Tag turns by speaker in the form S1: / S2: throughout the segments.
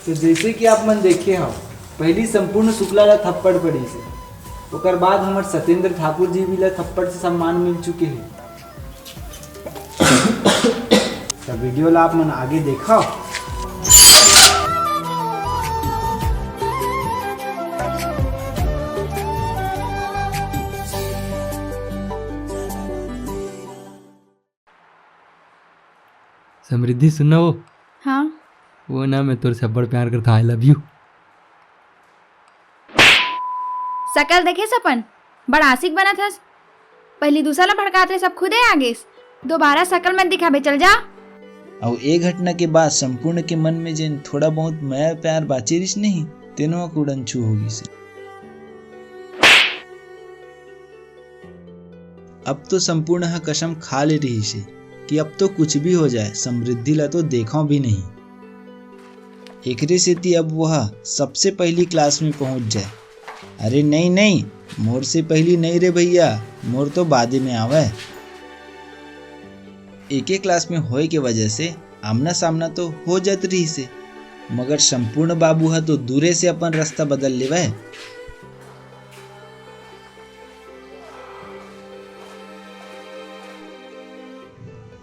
S1: तो जैसे कि आप मन देखे हो, पहली संपूर्ण शुक्ला ला थप्पड़ पड़ी से, ओकर बाद हमारे सत्येंद्र ठाकुर जी भी ला थप्पड़ से सम्मान मिल चुके हैं। तो वीडियो ला आप मन आगे देखो।
S2: समृद्धि सुनो।
S3: हाँ
S2: वो ना मैं तोर से बड़ प्यार करता, आई लव यू।
S3: सकल देखे सपन बड़ा आशिक बना था। पहली दूसरा ला भड़कात रहे, सब खुदे आगे दोबारा सकल मत दिखाबे, चल जा।
S4: और ए घटना के बाद संपूर्ण के मन में जिन थोड़ा बहुत माया प्यार बाची रिस नहीं तेनो कुड़न छू होगी से। अब तो संपूर्ण हा कसम खा ले रही से कि अब तो कुछ भी हो जाए समृद्धि ला तो देखो भी नहीं। एकरे से ती अब वह सबसे पहली क्लास में पहुंच जाए। अरे नहीं नहीं, मोर से पहली नहीं रे भैया, मोर तो बाद में आवे। एक ही क्लास में होए के वजह से आमना सामना तो हो जात रही से, मगर संपूर्ण बाबू है तो दूरे से अपन रास्ता बदल लेवे।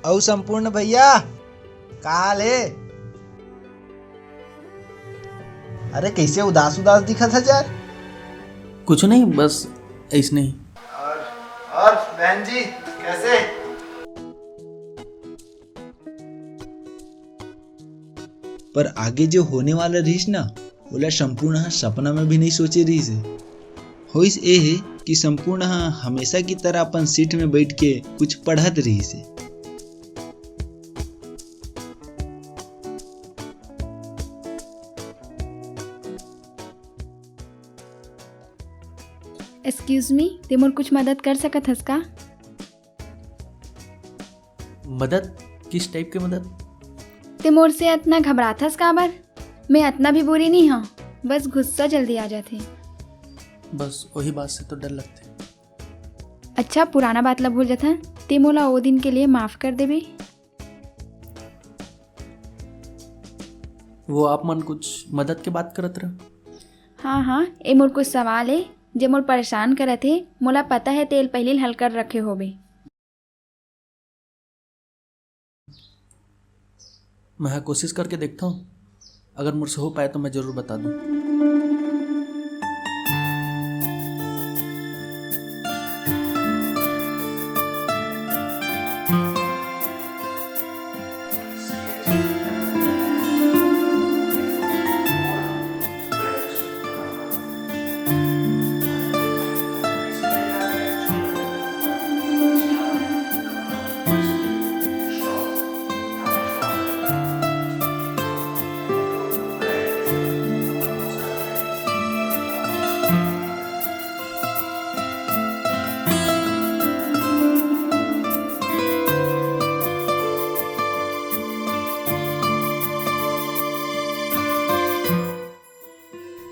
S4: औ संपूर्ण भैया का हाल है? अरे कैसे उदास उदास दिखा था यार?
S5: कुछ नहीं, बस ऐसे नहीं।
S4: और बहन जी कैसे? पर आगे जो होने वाला रहीस ना, बोला संपूर्ण सपना में भी नहीं सोचे रही से। होइस ए है कि संपूर्ण हमेशा की तरह अपन सीट में बैठ के कुछ पढ़त रही से।
S3: एक्सक्यूज मी, ते मोर कुछ मदद कर सकत हस का?
S5: मदद? किस टाइप की मदद?
S3: ते मोर से इतना घबरात हस काबर? मैं इतना भी बुरी नहीं हूँ, बस गुस्सा जल्दी आ जाते।
S5: बस वही बात से तो डर लगते।
S3: अच्छा पुराना बात ला भूल जाता, ते मोला वो दिन के लिए माफ कर देबे।
S5: वो आप मन कुछ मदद के बात करत रहे?
S3: हाँ हाँ, ए मोर कुछ सवाल है जे मोर परेशान करत है। मोला पता है तेल पहले हल कर रखे होबे।
S5: मैं कोशिश करके देखता हूँ, अगर मुझसे हो पाए तो मैं ज़रूर बता दूँ।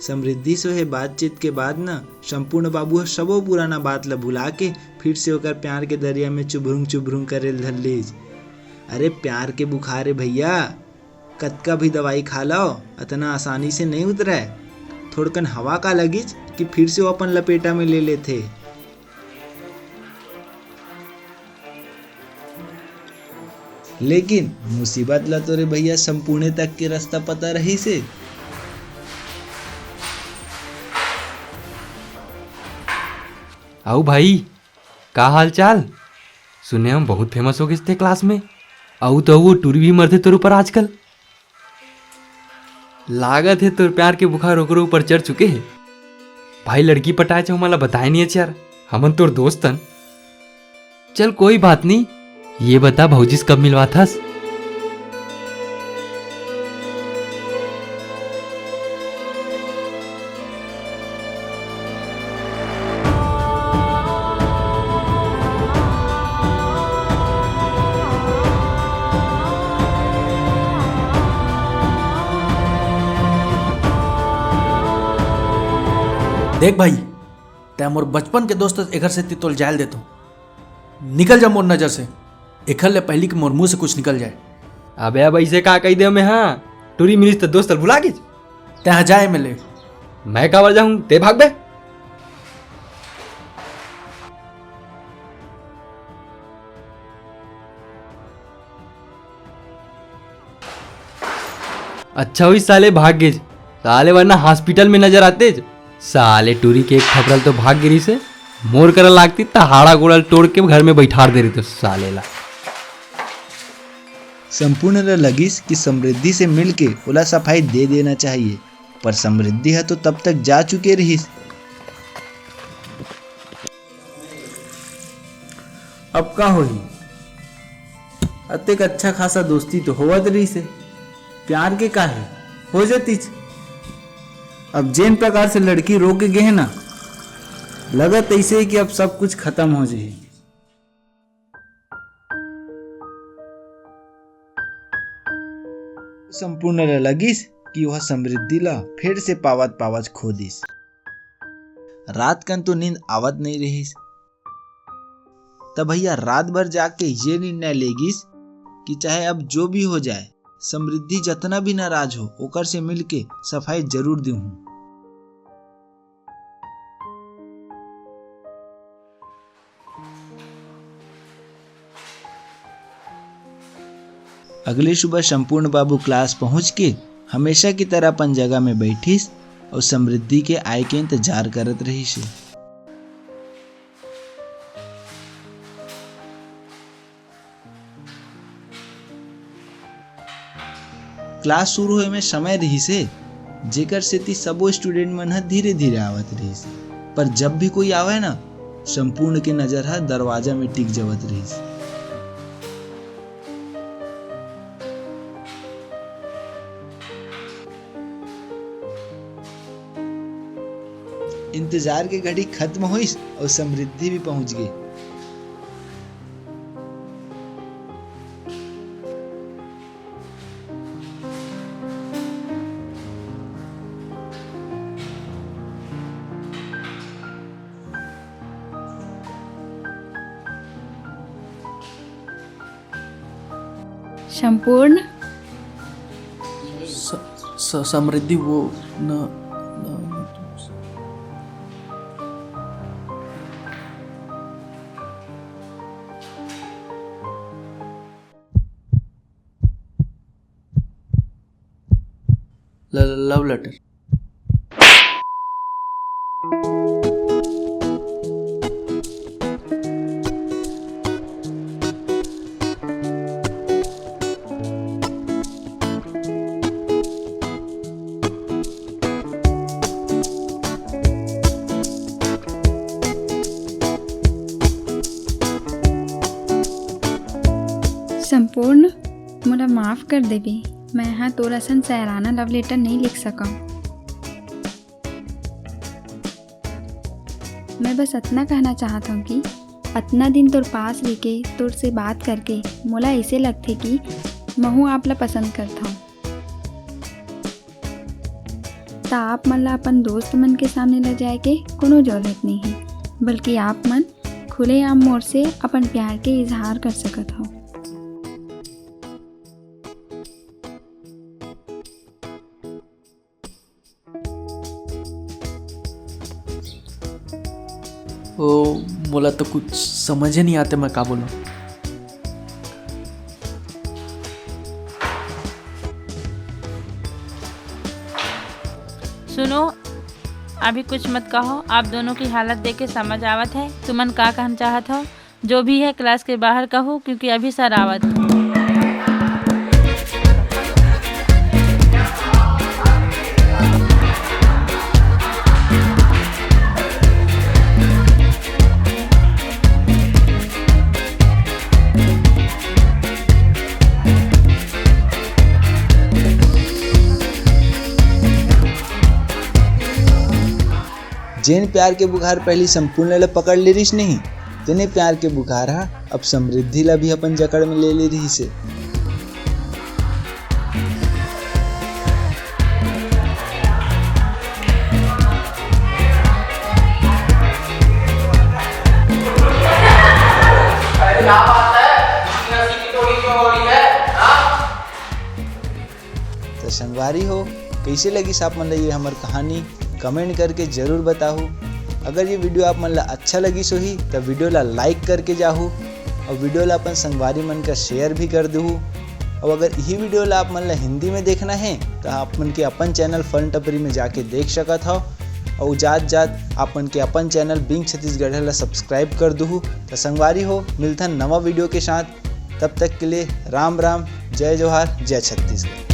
S4: समृद्धि से है बातचीत के बाद ना संपूर्ण बाबू सबो पुराना बात ला भुला के फिर से होकर प्यार के दरिया में चुभरुंग करे धर लीज। अरे प्यार के बुखार है भैया, कतका भी दवाई खा लो इतना आसानी से नहीं उतरा है। थोड़कन हवा का लगीज कि फिर से वो अपन लपेटा में ले लेते। लेकिन मुसीबत ला तो रे भैया संपूर्ण तक के रास्ता पता रही से।
S2: आओ भाई, का हाल चाल? सुने हम बहुत फेमस हो गए थे क्लास में। आओ तो वो टूर भी मरते तोर ऊपर आजकल। लागत है तोर प्यार के बुखार ओकरो ऊपर चढ़ चुके हैं। भाई लड़की पटाए छो मला बताए नहीं यार, हमन तोर दोस्तन। चल कोई बात नहीं, ये बता भौजीस कब मिलवा थस?
S5: देख भाई, तै मोर बचपन के दोस्त एकर से तितोल जायल देतो। निकल जा मोर नजर से, एखर ले पहली के मोर मुंह से कुछ निकल जाए।
S2: अबे अब ऐसे का कही दे में? हाँ टूरी मिलिस तो दोस्त भुला गे।
S5: तहाँ जाए मिले।
S2: मैं कावर जाऊं, ते भाग बे। अच्छा हुई साले भाग गए, साले वरना हॉस्पिटल में नजर आते। साले टूरी के एक थपड़ल तो भाग गिरी से मोर कर लागती ता हाड़ा गोड़ल तोड़ के घर में बैठार दे रही तो साले ला।
S4: संपूर्ण ल लगिस कि समृद्धि से मिलके ओला सफाई दे देना चाहिए, पर समृद्धि है तो तब तक जा चुके रहिस।
S1: अब का होही, अतेक अच्छा खासा दोस्ती तो होवत रही से, प्यार के का है हो जातीच। अब जेन प्रकार से लड़की रोके गए है ना, लगत ऐसे कि अब सब कुछ खत्म हो जाए।
S4: संपूर्ण ल लगिस कि वह समृद्धि ला फिर से पावत पावत खो दिस। रात कन तो नींद आवत नहीं रहिस, तब भैया रात भर जाके ये निर्णय लेगिस कि चाहे अब जो भी हो जाए, समृद्धि जितना भी नाराज हो ओकर से मिलके सफाई जरूर दूं। अगली सुबह संपूर्ण बाबू क्लास पहुंच के हमेशा की तरह अपन जगह में बैठिस और समृद्धि के आय के इंतजार करत रहिस। क्लास शुरू होए में समय रही से, जेकर सेती सबो स्टूडेंट मन ह धीरे धीरे आवत रहिस, पर जब भी कोई आवे ना, संपूर्ण के नजर ह दरवाजा में टिक जावत रहिस। इंतजार की घड़ी खत्म हुई और समृद्धि भी पहुंच गई।
S3: संपूर्ण,
S5: समृद्धि वो न लव लेटर।
S3: संपूर्ण मोला माफ कर देबी, मैं यहाँ तोर असन सैराना लव लेटर नहीं लिख सका। मैं बस इतना कहना चाहता हूँ कि इतना दिन तोर पास लेके तोर से बात करके मोला ऐसे लगते कि महू आप ला पसंद करता हूँ। ता आप मन ला अपन दोस्त मन के सामने ले जाए के कोनो जरूरत नहीं है, बल्कि आप मन खुलेआम मोर से अपन प्यार के इजहार कर सकत हो।
S5: ओ मोला तो कुछ समझ ही नहीं आते मैं का बोलूं।
S6: सुनो, अभी कुछ मत कहो, आप दोनों की हालत देख के समझ आवत है तुमन का कहना चाहत हो। जो भी है क्लास के बाहर कहो, क्योंकि अभी सर आवत है।
S4: जेन प्यार के बुखार पहली संपूर्ण ला पकड़ ले रहीस नहीं, तेने प्यार के बुखार हा अब समृद्धि ला भी अपन जकड़ में ले रही से। तो संगवारी हो, कैसे लगी आप मन ला ये हमार कहानी कमेंट करके ज़रूर बताहू। अगर ये वीडियो आप मन ला अच्छा लगी सोही तो वीडियो ला लाइक करके जाहू और वीडियो ला अपन संगवारी मन का शेयर भी कर दूँ। और अगर यही वीडियो ला आप मन ला हिंदी में देखना है तो आप मन के अपन चैनल फन टपरी में जाके देख सकत हो। और जात जात आप मन के अपन चैनल बिंग छत्तीसगढ़ ला सब्सक्राइब कर दूँ। तो संगवारी हो मिलता नवा वीडियो के साथ, तब तक के लिए राम राम, जय जोहार, जय छत्तीसगढ़।